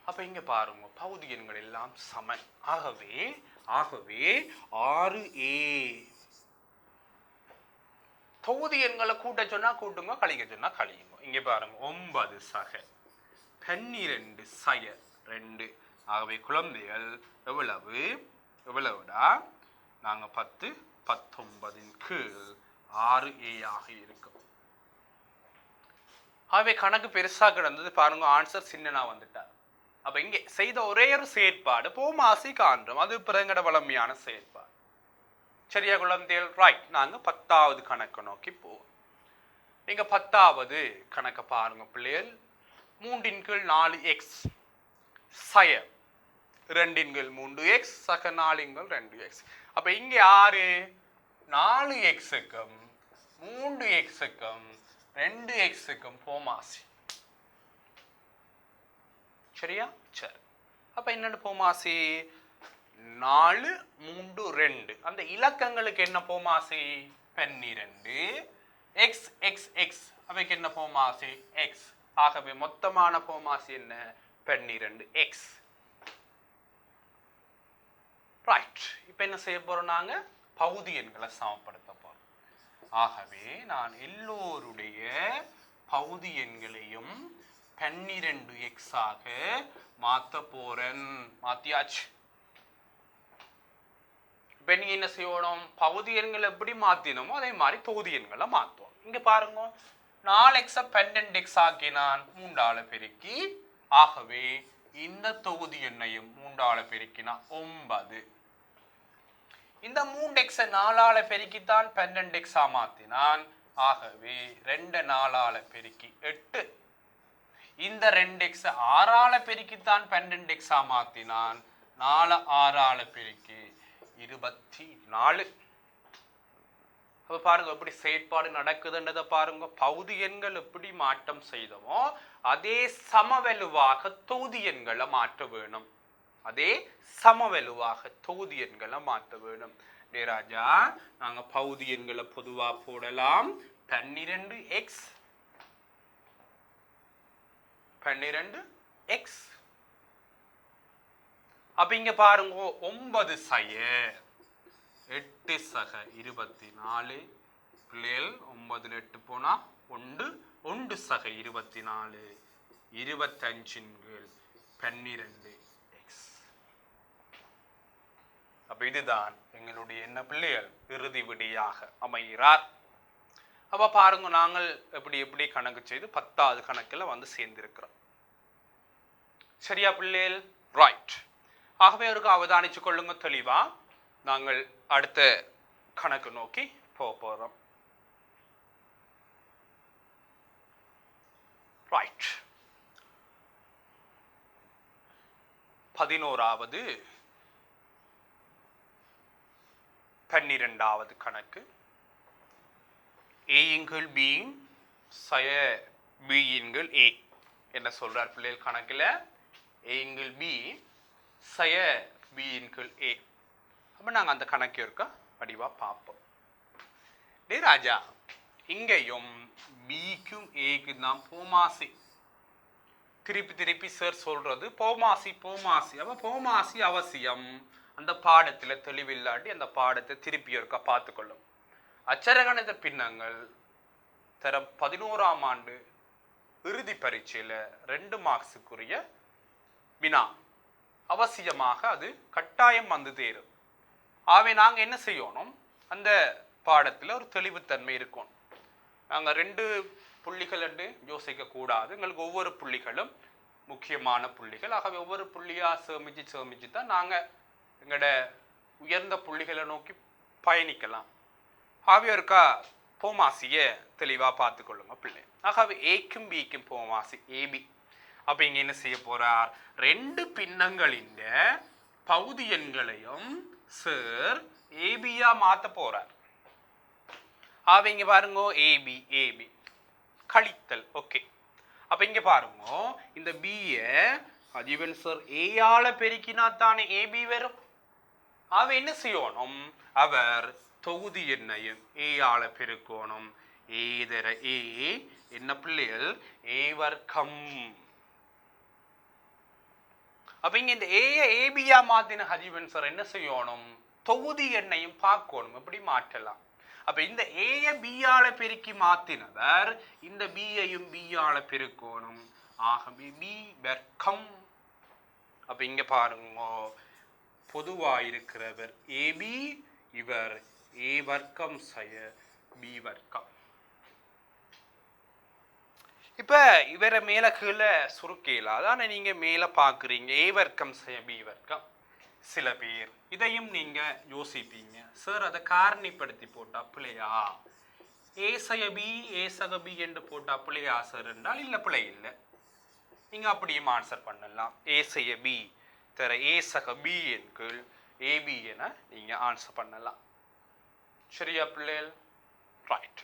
S1: அப்ப இங்க பாருங்க, பகுதி எண்கள் எல்லாம் சமன். ஆகவே 6a தொகுதி எண்களை கூட்ட சொன்னா கூட்டுங்க, கழிக்க சொன்னா கழியுங்க. இங்க பாருங்க, 9 சக 12 சய 2. ஆகவே குழந்தைகள் எவ்வளவுடா? நாங்க 10 19 கீழ் 6a ஆக இருக்கும். ஆகவே கணக்கு பெருசா கிடந்தது பாருங்க, ஆன்சர் சின்னனா வந்துட்டார். அப்ப இங்க செய்த ஒரே ஒரு செயற்பாடு போமாசி காண்றோம், அது பிறங்கட வளமையான செயற்பாடு. சரியா குழந்தைகள்? ரைட். நாங்க 10வது கணக்கு நோக்கி போவோம். இங்க 10வது கணக்க பாருங்க பிள்ளைகள். 3 கீழ் 4x சய 2 கீழ் 3x சக 4 கீழ் 2x. அப்ப இங்க யாரு? 4xக்கும் 3xக்கும் 2xக்கும் போமாசி. சரியா? சரி. அப்ப என்னன்னு போமாசி? 4 3 2. அந்த இலக்கங்களுக்கு என்ன போமாசி? 12. x x x அவைக்கு என்ன போமாசி? x. ஆகவே மொத்தமான போமாசி என்ன? 12x. ரைட். இப்ப என்ன செய்ய போறோம்? நாங்க பகுதி எண்களை சமப்படுத்த போறோம். ஆகவே நான் எல்லோருடைய பகுதி எண்களையும் 12x ஆக மாத்த போறேன். மாத்தியாச்சு. இப்போ நீங்க என்ன செய்யணும், பகுதி எண்களை எப்படி மாத்தினோமோ அதே மாதிரி தொகுதி எண்களை மாற்றுவோம். இங்க பாருங்க, 4x 12x ஆக்கினான் 3ஆல பெருக்கி, ஆகவே இந்த தொகுதி எண்ணையும் 3ஆல பெருக்கினா 9. இந்த 3x 4ஆல பெருக்கித்தான் 12x மாத்தினான், ஆகவே 2 4ஆல பெருக்கி 8. இந்த 2x 6ஆல பெருக்கித்தான் 12x மாத்தினான், 4 6ஆல பெருக்கி 24. அப்ப பாருங்க எப்படி செயற்பாடு நடக்குதுன்றதை பாருங்க. பகுதி எண்கள் எப்படி மாற்றம் செய்தோமோ அதே சமவெலுவாக தொகுதி எண்களை மாற்ற வேணும். அதே சமவெலுவாக தொகுதி எண்களை மாற்ற வேணும். ராஜா நாங்க பகுதி எண்களை பொதுவா போடலாம். 12x 12x. அப்ப இங்க பாருங்க 9 சய 8 சக 24 பிள்ளைகள் 9ல் 8 போனா 1 1 சக 24 25 12x. அப்ப இதுதான் எங்களுடைய என்ன பிள்ளைகள் இறுதி விடையாக அமைகிறார். அப்ப பாருங்க நாங்கள் எப்படி எப்படி கணக்கு செய்து 10வது கணக்கில் வந்து சேர்ந்திருக்கிறோம். சரியா பிள்ளைகள்? ரைட். ஆகவே அவருக்கு அவதானிச்சு கொள்ளுங்க தெளிவா. நாங்கள் அடுத்த கணக்கு நோக்கி போறோம். ரைட். 11வது 12வது கணக்கு. a × b சய b × a என்ன சொல்றார் பிள்ளைகள் கணக்கில்? a × b சய b × a. அப்ப நாங்க அந்த கணக்கு இருக்க வடிவா பார்ப்போம். டே ராஜா, இங்கேயும் பிக்கும் ஏக்கும் தான் போமாசி. திருப்பி திருப்பி சார் சொல்றது போமாசி போமாசி. அப்ப போமாசி அவசியம். அந்த பாடத்துல தெளிவில்லாட்டி அந்த பாடத்தை திருப்பி இருக்க பார்த்துக்கொள்ளும். அச்சரகணித பின்னங்கள் தரம் 11ஆம் ஆண்டு இறுதி பரீட்சையில 2 மார்க்ஸுக்குரிய வினா அவசியமாக அது கட்டாயம் வந்து தேரும். ஆகவே நாங்கள் என்ன செய்யணும், அந்த பாடத்தில் ஒரு தெளிவுத்தன்மை இருக்கும். நாங்கள் 2 புள்ளிகள் என்று யோசிக்க கூடாது. எங்களுக்கு ஒவ்வொரு புள்ளிகளும் முக்கியமான புள்ளிகள். ஆகவே ஒவ்வொரு புள்ளியாக சேமிச்சு தான் நாங்கள் எங்களோட உயர்ந்த புள்ளிகளை நோக்கி பயணிக்கலாம். ஆகவே இருக்கா போமாசியை தெளிவாக பார்த்துக்கொள்ளுங்க பிள்ளை. ஆகவே ஏக்கும் பிக்கும் போமாசி ஏபி. அப்ப இங்க என்ன செய்ய போறார், 2 பின்னங்களின் பகுதி எண்களையும் சார் ஏபியா மாத்த போறார். ஆக இங்க பாருங்க ஏபி ஏபி கழித்தல். ஓகே. அப்ப இங்க பாருங்க இந்த பிய அதிபன் சார் ஏயால பெருக்கினா தானே ஏபி வரும். அவ என்ன செய்யணும், அவர் தொகுதி எண்ணையும் ஏயால பெருக்கணும். ஏதர ஏ என்ன பிள்ளைகள் ஏ வர்க்கம். அப்ப இங்க இந்த ஏபியா மாத்தின ஹஜீவன் சார் என்ன செய்யணும், தொகுதி எண்ணையும் பார்க்கணும் எப்படி மாற்றலாம். அப்ப இந்த ஏய பியால பெருக்கி மாத்தினவர் இந்த பியையும் பியால பெருக்கணும். ஆகவே பி வர்க்கம். அப்ப இங்க பாருங்க பொதுவா இருக்கிறவர் ஏபி, இவர் ஏ வர்க்கம் சய பி வர்க்கம். இப்ப இவரை மேல கீழே சுருக்கல, அதான நீங்க மேல பாக்குறீங்க ஏ வர்க்கம் செய்ய பி வர்க்கம். சில பேர் இதையும் நீங்க யோசிப்பீங்க, சார் அதை காரணிப்படுத்தி போட்டா பிள்ளையா, ஏ சய பி ஏ சக பி என்று போட்டா பிள்ளையா சார் என்றால் இல்ல, பிள்ளை இல்லை. நீங்க அப்படியும் ஆன்சர் பண்ணலாம். ஏ சய பி தர ஏ சக பி என்கள் ஏபி என நீங்க ஆன்சர் பண்ணலாம். சரியா பிள்ளைகள்? ரைட்.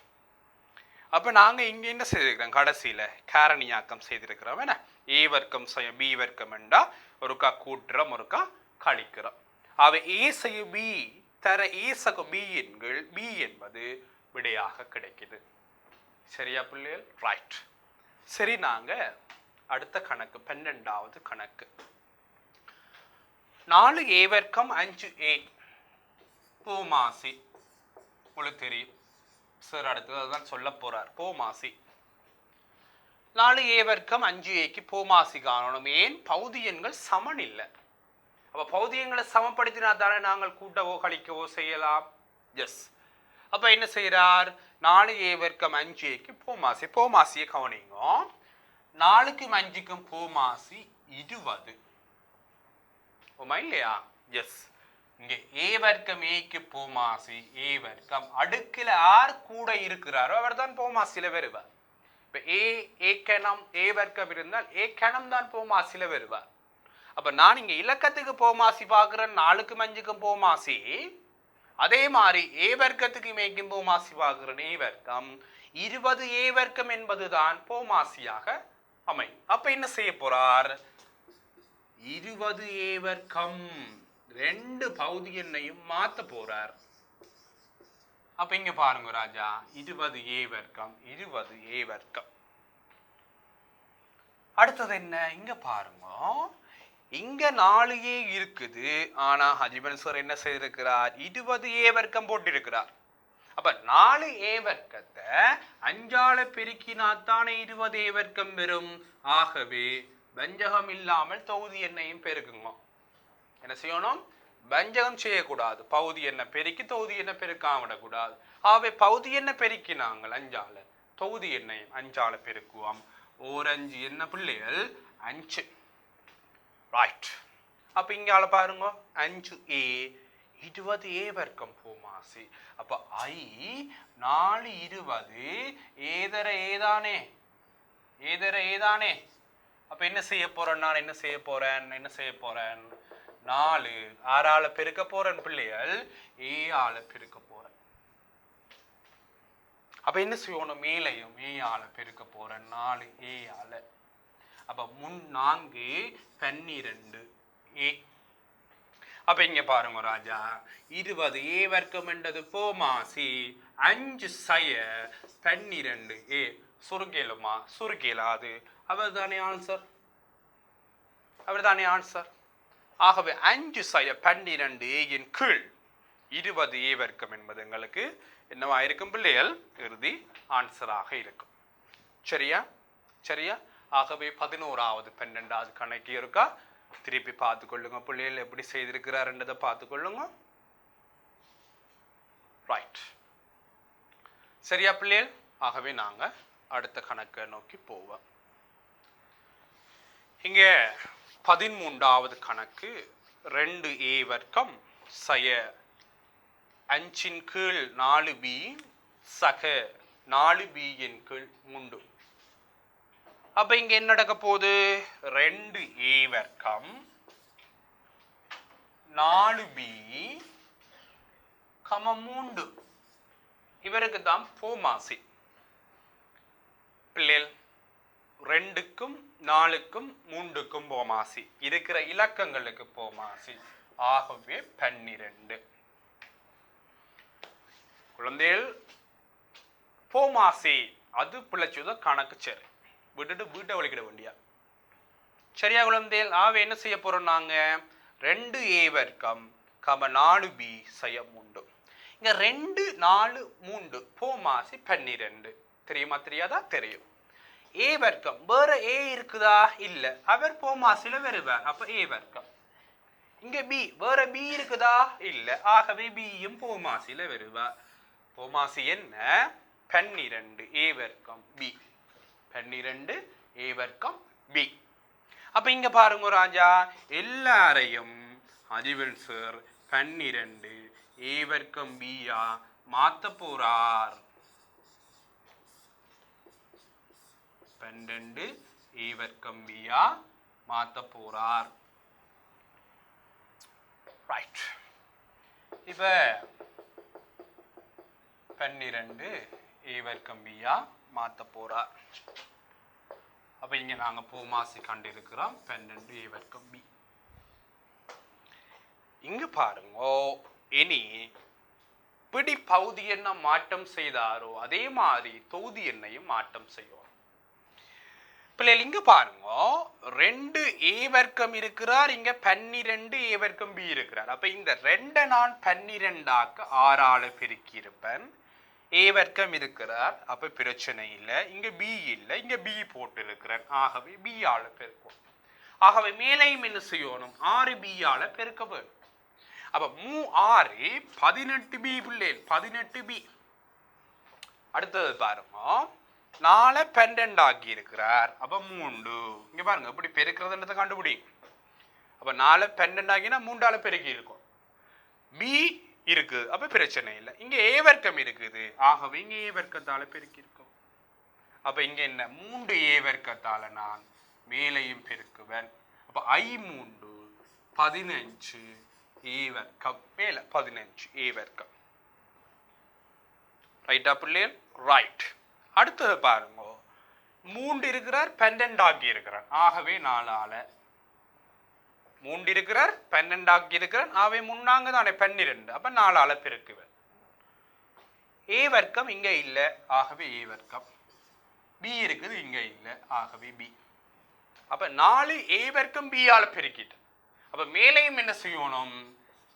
S1: அப்ப நாங்க இங்க என்ன செய்திருக்கிறோம், கடைசியில காரணியாக்கம் செய்திருக்கிறோம். என்ன ஏ வர்க்கம் செய்ய பி வர்க்கம் என்றா ஒருக்கா கூட்டுறோம் ஒருக்கா கழிக்கிறோம். அவை ஏ செய்ய பி தர ஏ சக பி எண்கள் பி என்பது விடையாக கிடைக்குது. சரியா பிள்ளைகள்? ரைட். சரி, நாங்க அடுத்த கணக்கு 12வது கணக்கு. 4a வர்க்கம் 5a போமாசி. உங்களுக்கு தெரியும் சார், அடுத்தது அதுதான் சொல்ல போறார். போமாசி 4a வர்க்கம் 5aக்கு போமாசி காணணும். ஏன்? பகுதி எண்கள் சமன் இல்லை. அப்ப பௌதியங்களை சமப்படுத்தினா தானே நாங்கள் கூட்டவோ கழிக்கவோ செய்யலாம். எஸ். அப்ப என்ன செய்யறார்? 4a வர்க்கம் 5aக்கு போமாசி. போமாசியை கவனிங்க. 4க்கும் 5க்கும் போமாசி 20. ஓமா இல்லையா? எஸ். இங்க a வர்க்கம் aக்கு போமாசி a வர்க்கம். அடுக்குல யார் கூட இருக்கிறாரோ அவர் தான் போமாசில வருவார். இப்ப a கணம் a வர்க்கம் இருந்தால் a கணம் தான் போமாசில வருவார். அப்ப நான் இங்க இலக்கத்துக்கு போமாசி பார்க்கிறேன், 4க்கும் 5க்கும் போமாசி. அதே மாதிரி a வர்க்கத்துக்கு மேய்க்கும் போமாசி பார்க்கிறேன், a வர்க்கம். 20a வர்க்கம் என்பதுதான் போமாசியாக அமையும். அப்ப என்ன செய்ய போறார்? 20a வர்க்கம் 2 பகுதி எண்ணையும் மாத்த போறார். அப்ப இங்க பாருங்க ராஜா, 20a வர்க்கம் 20a வர்க்கம். அடுத்தது என்ன? இங்க பாருங்க, இங்க 4a இருக்குது. ஆனா ஹஜிபன் சார் என்ன செய்திருக்கிறார்? 20a வர்க்கம் போட்டிருக்கிறார். அப்ப 4a வர்க்கத்தை 5ஆல பெருக்கினாத்தானே 20a வர்க்கம் வரும். ஆகவே வஞ்சகம் இல்லாமல் தொகுதி எண்ணையும் பெருக்குங்க. என்ன செய்யணும்? வஞ்சகம் செய்யக்கூடாது. பகுதி எண்ணை பெருக்கி தொகுதி எண்ணை பெருக்காம விடக்கூடாது. ஆகவே பகுதி எண்ணை பெருக்கி நாங்கள் 5ஆல, தொகுதி எண்ணையும் 5ஆல பெருக்குவோம். 5 என்ன பிள்ளைகள்? 5. ரைட். அப்ப இங்கால பாருங்க, 5a 20a வர்க்கம் போமாசி. அப்ப I 4 20 ஏதர ஏதானே, ஏதர ஏதானே. அப்ப என்ன செய்ய போறேன்? நான் என்ன செய்ய போறேன்? 4 6ஆல பெருக்க போறேன் பிள்ளைகள், a ஆல பெருக்க போறேன். அப்ப என்ன செய்யணும்? மேலையும் a ஆல பெருக்க போறேன், 4a ஆல. அப்ப 4 12a. அப்ப இங்க பாருங்க ராஜா, 20a வர்க்கம் என்றது போமாசி. 5 சய 12a. சுருக்கேலுமா? சுருக்கேலாது. அவர்தானே ஆன்சர், அவர்தானே ஆன்சர். ஆகவே 5 சய 12a இன் கீழ் 20a வர்க்கம் என்பது எங்களுக்கு என்னவா இருக்கும் பிள்ளைகள்? இறுதி ஆன்சராக இருக்கும். சரியா? சரியா? ஆகவே 11வது 12வது கணக்கு இருக்கா? திருப்பி பார்த்து கொள்ளுங்க பிள்ளைகள், எப்படி செய்திருக்கிறார்ன்றதை பார்த்து கொள்ளுங்க. ரைட். சரியா பிள்ளைகள்? ஆகவே நாங்க அடுத்த கணக்கை நோக்கி போவோம். இங்க 13வது கணக்கு 2a வர்க்கம் சய 5 கீழ் 4b சக 4b இன் கீழ் 3. அப்ப இங்க என்ன நடக்க போகுது? 2a வர்க்கம் 4b 3. இவருக்கு தான் போமாசி. பிள்ளைகள் 2க்கும் 4க்கும் 3க்கும் போமாசி. இருக்கிற இலக்கங்களுக்கு போமாசி. ஆகவே 12. குழந்தைகள் போமாசி அது பிழைச்சத கணக்கு. சரி, விட்டுட்டு வீட்டை வலிக்கிட வேண்டியா. சரியா குழந்தைகள்? ஆகவே என்ன செய்ய போறோம் நாங்க? 2a வர்க்கம் 4b செய்ய 3. இங்க 2 4 3 போமாசி 12. தெரியுமா? தெரியாதா? தெரியும். a வர்க்கம் வேற a இருக்குதா? இல்ல. அவர் போமாசில வருவார். அப்ப a வர்க்கம். இங்க b வேற b இருக்குதா? இல்ல. ஆகவே b யும் போமாசில வருவார். போமாசி என்ன? 12 a வர்க்கம் b. 12 a வர்க்கம் b. அப்ப இங்க பாருங்க ராஜா, எல்லாரையும் அதிவன் சார் 12 a வர்க்கம் b யா மாத்த போறார். 12 a வர்க்கம் b யா மாத்த போறார். ரைட். இப்ப 12 a வர்க்கம் b யா மாத்த போறார். அப்ப இங்க நாங்க போமாசி கண்டு இருக்கிறோம் 12 a வர்க்கம் b. இங்க பாருங்க, இனி பிடி பகுதி என்ன மாற்றம் செய்தாரோ அதே மாதிரி தொகுதி எண்ணையும் மாற்றம் செய்யும். பிள்ளைகள் இங்க பாருங்க, 2a வர்க்கம் இருக்கிறார், இங்க 12 a வர்க்கம் b இருக்கிறார். அப்ப இந்த 2 நான் 12 ஆக்க 6ஆல பெருக்கி இருப்பேன். a வர்க்கம் இருக்கிறார், அப்ப பிரச்சனை இல்லை. இங்க b இல்லை, இங்க b போட்டு இருக்கிறேன். ஆகவே b ஆல பெருக்கும். ஆகவே மேலையும் என்ன செய்யணும் 6b பெருக்க வேணும். அப்ப 6 18b பிள்ளைகள் 18b. அடுத்தது பாருங்க 4 12 ஆக்கி இருக்கிறார். அப்ப 3 இங்க பாருங்க எப்படி பெருக்கிறதுன்றதை கண்டுபிடி. அப்ப 4 12 ஆகினா 3 பெருக்கி இருக்கும். b இருக்கு அப்ப பிரச்சனை இல்லை. இங்க a வர்க்கம் இருக்குது. ஆகவே இங்க a வர்க்கத்தால பெருக்கி இருக்கும். அப்ப இங்க என்ன 3a வர்க்கத்தால நான் மேலையும் பெருக்குவேன். அப்ப I3 15 a வர்க்கம் மேல 15 a வர்க்கம். ரைட்டா பிள்ளைகள்? ரைட். அடுத்தது பாருங்க 3 இருக்கிறார் 12 ஆக்கி இருக்கிறார். ஆகவே 4 3 இருக்கிறார் 12 ஆக்கி இருக்கிறார். ஆகவே முன்னாங்க தானே 12. அப்ப 4 பெருக்குவேன். a வர்க்கம் இங்க இல்ல. ஆகவே a வர்க்கம். b இருக்குது இங்க இல்ல. ஆகவே b. அப்ப 4 a வர்க்கம் b பெருக்கிட்டு. அப்ப மேலையும் என்ன செய்யணும்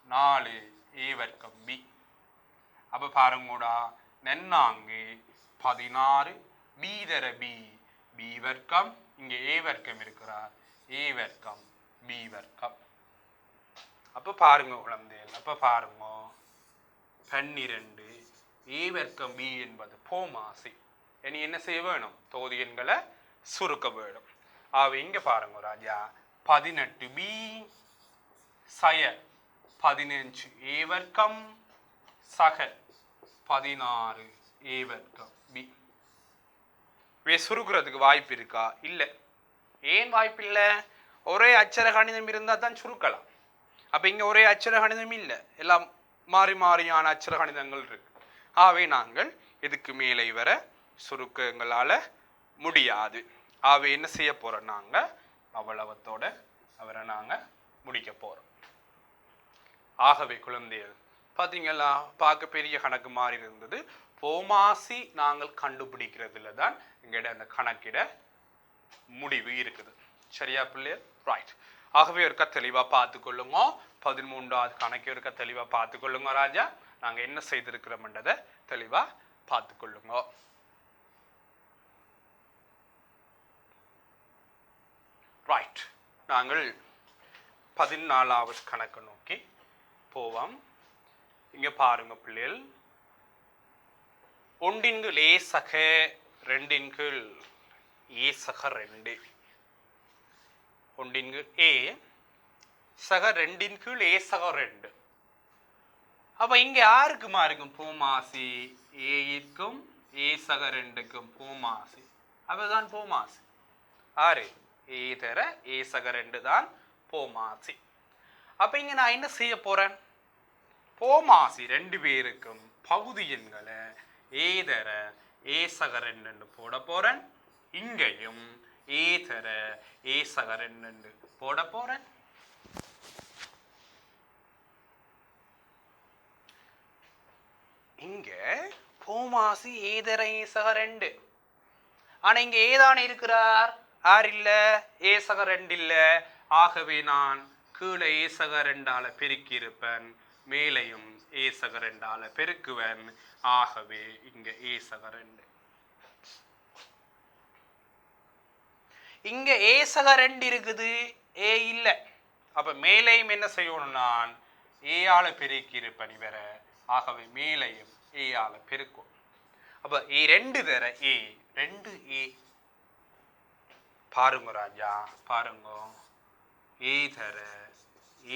S1: 4 a வர்க்கம் b. அப்ப பாருங்கடா நன்னாங்கு 16 b தர b b வர்க்கம். இங்க a வர்க்கம் இருக்கிறார். a வர்க்கம் b வர்க்கம். அப்ப பாருங்க குழந்தைகள். அப்ப பாருங்க 12 a வர்க்கம் b என்பது போமாசி. இனி என்ன செய்ய வேணும் தொகுதி எண்களை சுருக்க வேணும். இங்க பாருங்க ராஜா 18b சய 15 a வர்க்கம் சக 16 a வர்க்கம் b. சுருக்குறதுக்கு வாய்ப்பு இருக்கா? இல்ல. ஏன் வாய்ப்பு இல்ல? ஒரே அச்சர கணிதம் இருந்தா தான் சுருக்கலாம். அப்ப இங்க ஒரே அச்சர கணிதம் இல்ல. எல்லாம் மாறி மாறியான அச்சர கணிதங்கள் இருக்கு. ஆகவே நாங்கள் இதுக்கு மேலே வர சுருக்கங்களால முடியாது. ஆகவே என்ன செய்ய போறோம் நாங்க அவ்வளவத்தோட அவரை நாங்க முடிக்க போறோம். ஆகவே குழந்தைகள் பாத்தீங்களா பார்க்க பெரிய கணக்கு மாறி இருந்தது. போமாசி நாங்கள் கண்டுபிடிக்கிறதுல தான் எங்கட அந்த கணக்கிட முடிவு இருக்குது. சரியா பிள்ளைகள்? ரைட். ஆகவே ஒருக்கா தெளிவா பார்த்துக்கொள்ளுங்க. 13வது கணக்கு ஒருக்கா தெளிவா பார்த்துக்கொள்ளுங்க ராஜா. நாங்க என்ன செய்திருக்கிறோம்ன்றதை தெளிவா பார்த்துக்கொள்ளுங்க. ரைட். நாங்கள் 14வது கணக்கு நோக்கி போவோம். இங்க பாருங்க பிள்ளைகள் 1 a சக 2 a சக 2 1 a சக 2 a சக 2. அப்ப இங்க யாருக்குமா இருக்கும் போமாசி? a க்கும் a சக 2க்கும் போமாசி. அப்பதான் போமாசி. ஆறு a தர a சக 2 தான் போமாசி. அப்ப இங்க நான் என்ன செய்ய போறேன்? போமாசி 2 பேருக்கும் பகுதி எண்களை a தர a சக 2 போட போறேன். இங்கேயும் a தர a சக 2 போட போறேன். இங்க போமாசி a தர a சக 2. ஆனா இங்க ஏதான் இருக்கிறார்? ஆர் இல்ல, a சக 2 இல்ல. ஆகவே நான் கீழே a சக 2 பெருக்கி இருப்பேன். மேலையும் a சக 2 பெருக்குவேன். ஆகவே இங்க a சக 2. இங்க a சக 2 இருக்குது, a இல்ல. அப்ப மேலையும் என்ன செய்யணும்? நான் a பெருக்கி இருப்பேன் இவர. ஆகவே மேலையும் a பெருக்கும். அப்ப a 2 தர a 2a. பாருங்க ராஜா பாருங்க a தர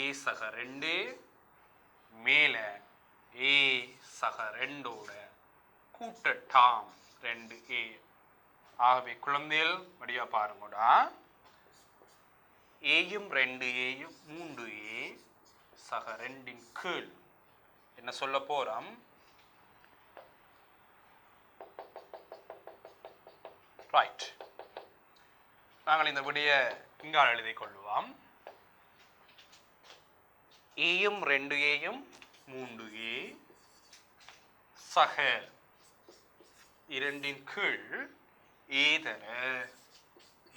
S1: a சக 2 மேல a சக 2ஓட கூட்டட்டாம் 2a. ஆகவே குழந்தைகள் வடிவா பாருங்கடா ஏயும் 2aயும் 3a சக 2 கீழ் என்ன சொல்ல போறோம்? ரைட். நாங்கள் இந்த விடைய இங்கால் எழுதி கொள்ளுவோம். ஏயும் 2aயும் 3a சக 2 கீழ் a தர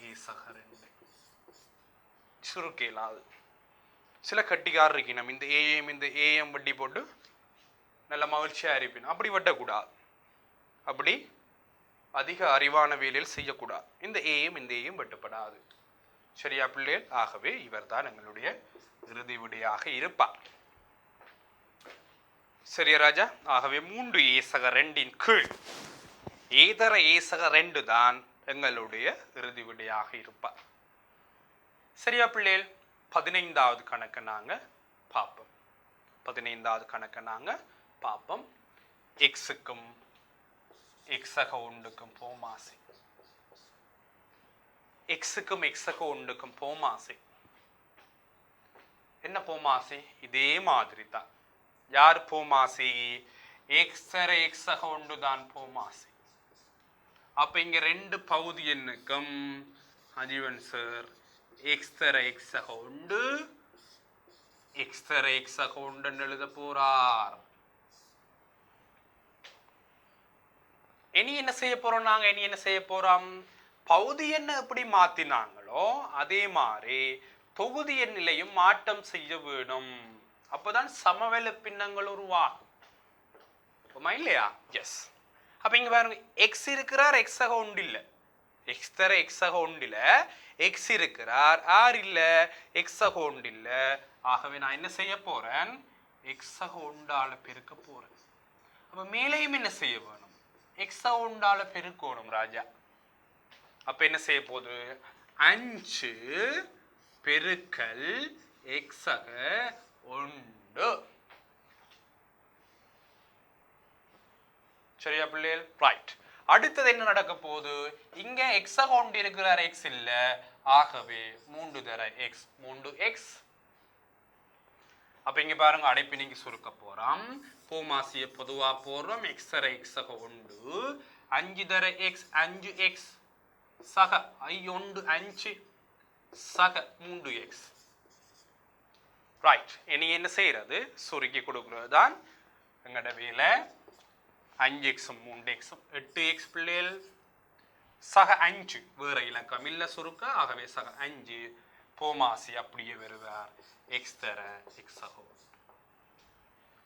S1: a சக 2. சுருக்கலாம். சில கட்டிக்காரர் இருக்கு நம்ம இந்த ஏஎம் இந்த ஏஎம் வட்டி போட்டு நல்ல மகிழ்ச்சியா இருப்பேன். அப்படி வெட்டக்கூடாது. அப்படி அதிக அறிவான வேலையில் செய்யக்கூடாது. இந்த ஏஎம் இந்த ஏஎம் வெட்டப்படாது. சரியா பிள்ளைகள்? ஆகவே இவர்தான் எங்களுடைய இறுதி விடையாக இருப்பார். சரியா ராஜா? ஆகவே 3 ஏசக 2 கீழ் ஏதர ஏசக 2 தான் எங்களுடைய இறுதி விடையாக இருப்பார். சரியா பிள்ளைகள்? 15வது கணக்கு நாங்க பார்ப்போம். 15வது கணக்கு நாங்க பார்ப்போம். எக்ஸுக்கும் எக்ஸக ஒன்றுக்கும் போமாசை. எக்ஸுக்கும் எக்ஸக ஒன்றுக்கும் போமாசை. என்ன போமாசை? இதே மாதிரி தான். யார் போமாசை? எக்ஸர எக்ஸக ஒன்று தான் போமாசை. அப்ப இங்க 2 பகுதி எண்ணுக்கும் அதிவன் சார் எக்ஸர எக்ஸக ஒன்று எக்ஸர எக்ஸக ஒன்று எழுத போறார். இனி என்ன செய்ய போறோம்? நாங்க இனி என்ன செய்ய போறோம்? பகுதி எண்ணை எப்படி மாத்தினாங்களோ அதே மாதிரி தொகுதி எண்ணிலையும் மாற்றம் செய்ய வேணும். அப்பதான் சமவெளி பின்னங்கள் உருவாகும். இல்லையா? எஸ். அப்ப இங்க பாருங்க, எக்ஸ் இருக்கிறார், எக்ஸக ஒன்று இல்ல. எக்ஸ் தர எக்ஸக ஒன்று இல்ல. எக்ஸ் இருக்கிறார், ஆர் இல்ல, எக்ஸக ஒன்று இல்ல. ஆகவே நான் என்ன செய்ய போறேன்? எக்ஸக ஒன்றால பெருக்க போறேன். அப்ப மேலேயும் என்ன செய்ய வேணும்? எக்ஸக ஒன்றால பெருக்கணும் ராஜா. அப்ப என்ன செய்ய போகுது? 5 பெருக்கல் எக்ஸக 1. சரியா பிள்ளைகள்? ரைட். அடுத்தது என்ன நடக்க போகுது? இங்க எக்ஸக 1 இருக்கிறார், எக்ஸ் இல்ல. ஆகவே 3 தர எக்ஸ், 3x. அப்ப இங்க பாருங்க, அடைப்பு நீங்க சுருக்க போறோம். போமாசிய பொதுவா போறோம். எக்ஸர எக்ஸக 1, 5 தர எக்ஸ், 5x சக ஐ 1 5 சக 3x. ரைட். இனி என்ன செய்யறது? சுருக்கி கொடுக்கிறது தான் எங்கட வேலை. 5x 3x 8x பிள்ளைகள். சக 5 வேற இலக்கம் இல்ல சுருக்க. ஆகவே சக 5. போமாசி அப்படியே வருவார். எக்ஸ் தர எக்ஸக.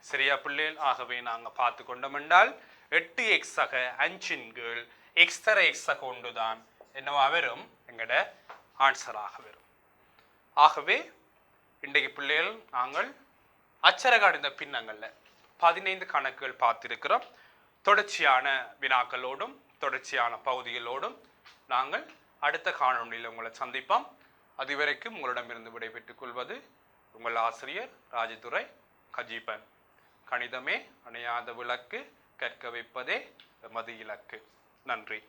S1: சரியா பிள்ளைகள்? ஆகவே நாங்க பார்த்து கொண்டோம் என்றால் 8x சக 5 கீழ் எக்ஸ் தர எக்ஸக 1 தான் என்னவா வரும்? எங்கட ஆன்சராக வரும். ஆகவே இன்றைக்கு பிள்ளைகள் நாங்கள் அச்சர கணித பின்னங்கள்ல 15 கணக்குகள் பார்த்திருக்கிறோம். தொடர்ச்சியான வினாக்களோடும் தொடர்ச்சியான பகுதிகளோடும் நாங்கள் அடுத்த காணொளியில் உங்களை சந்திப்போம். அதுவரைக்கும் உங்களிடமிருந்து விடைபெற்றுக் கொள்வது உங்கள் ஆசிரியர் ராஜதுரை கஜீபன். கணிதமே அணையாத விளக்கு, கற்க வைப்பதே எமது இலக்கு. நன்றி.